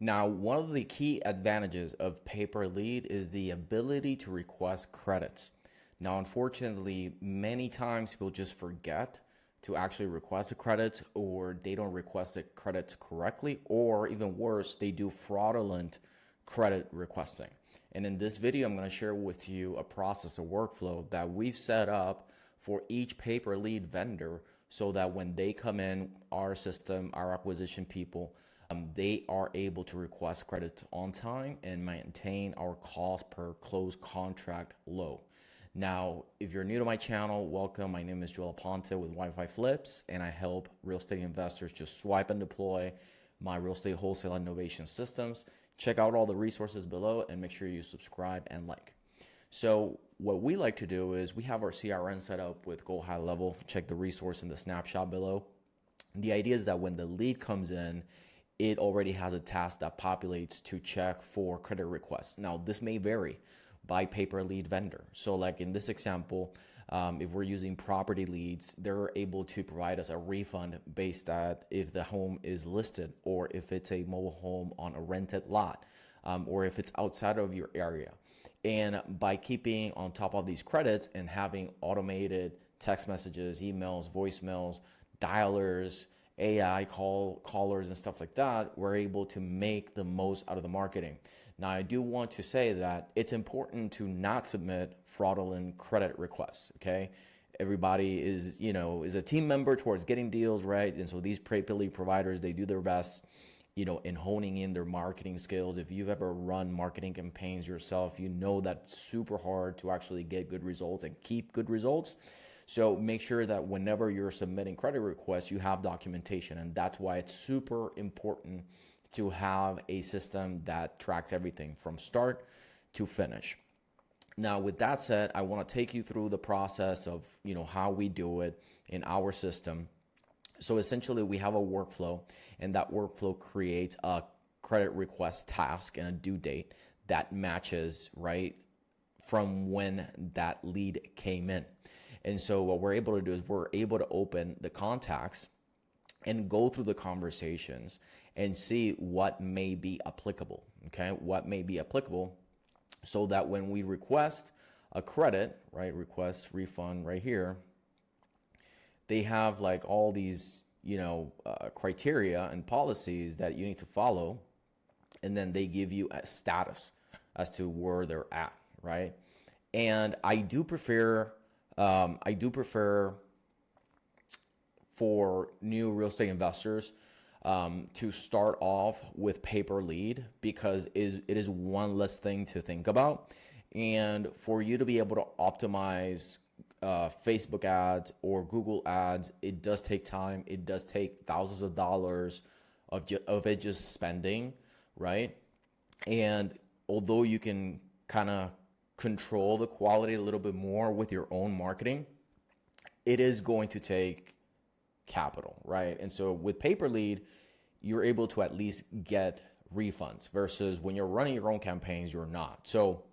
Now, one of the key advantages of paper lead is the ability to request credits. Now, unfortunately, many times people just forget to actually request the credits, or they don't request the credits correctly, or even worse, they do fraudulent credit requesting. And in this video, I'm going to share with you a process, a workflow that we've set up for each paper lead vendor so that when they come in our system, our acquisition people, they are able to request credit on time and maintain our cost per closed contract low. Now, if you're new to my channel, welcome. My name is Joel Ponte with WiFiFlips, and I help real estate investors just swipe and deploy my real estate wholesale innovation systems. Check out all the resources below and make sure you subscribe and like. So what we like to do is we have our CRN set up with GoHighLevel. Check the resource in the snapshot below. The idea is that when the lead comes in, it already has a task that populates to check for credit requests. Now, this may vary by paper lead vendor. So like in this example, if we're using property leads, they're able to provide us a refund based at if the home is listed, or if it's a mobile home on a rented lot, or if it's outside of your area. And by keeping on top of these credits and having automated text messages, emails, voicemails, dialers, AI callers and stuff like that, we're able to make the most out of the marketing. Now, I do want to say that it's important to not submit fraudulent credit requests, okay? Everybody is, is a team member towards getting deals, right? And so these paper lead providers, they do their best, in honing in their marketing skills. If you've ever run marketing campaigns yourself, you know that it's super hard to actually get good results and keep good results. So make sure that whenever you're submitting credit requests, you have documentation. And that's why it's super important to have a system that tracks everything from start to finish. Now, with that said, I want to take you through the process of, how we do it in our system. So essentially we have a workflow, and that workflow creates a credit request task and a due date that matches right from when that lead came in. And so what we're able to do is we're able to open the contacts and go through the conversations and see what may be applicable, okay? What may be applicable, so that when we request a credit, right, request refund right here, they have like all these, criteria and policies that you need to follow, and then they give you a status as to where they're at, right? And I do prefer for new real estate investors to start off with paper lead, because it is one less thing to think about. And for you to be able to optimize Facebook ads or Google ads, it does take time. It does take thousands of dollars of it just spending, right? And although you can kind of control the quality a little bit more with your own marketing, it is going to take capital, right? And so with paper lead, you're able to at least get refunds, versus when you're running your own campaigns, you're not. So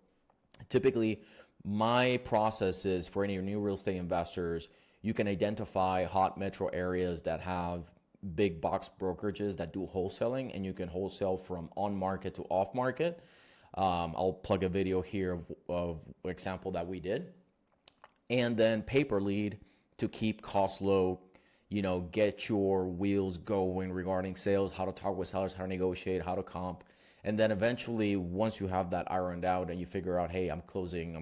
typically my process is, for any new real estate investors, you can identify hot metro areas that have big box brokerages that do wholesaling, and you can wholesale from on market to off market. I'll plug a video here of example that we did. And then paper lead to keep costs low, get your wheels going regarding sales, how to talk with sellers, how to negotiate, how to comp. And then eventually, once you have that ironed out and you figure out, hey, I'm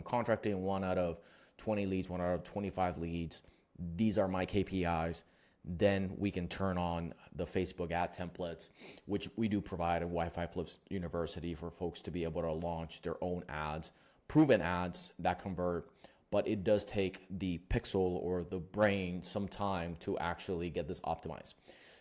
contracting 1 out of 20 leads, 1 out of 25 leads, these are my KPIs, then we can turn on the Facebook ad templates, which we do provide at WiFiFlips University for folks to be able to launch their own ads, proven ads that convert. But it does take the pixel or the brain some time to actually get this optimized.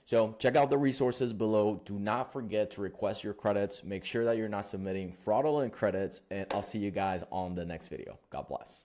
So check out the resources below. Do not forget to request your credits. Make sure that you're not submitting fraudulent credits, and I'll see you guys on the next video. God bless.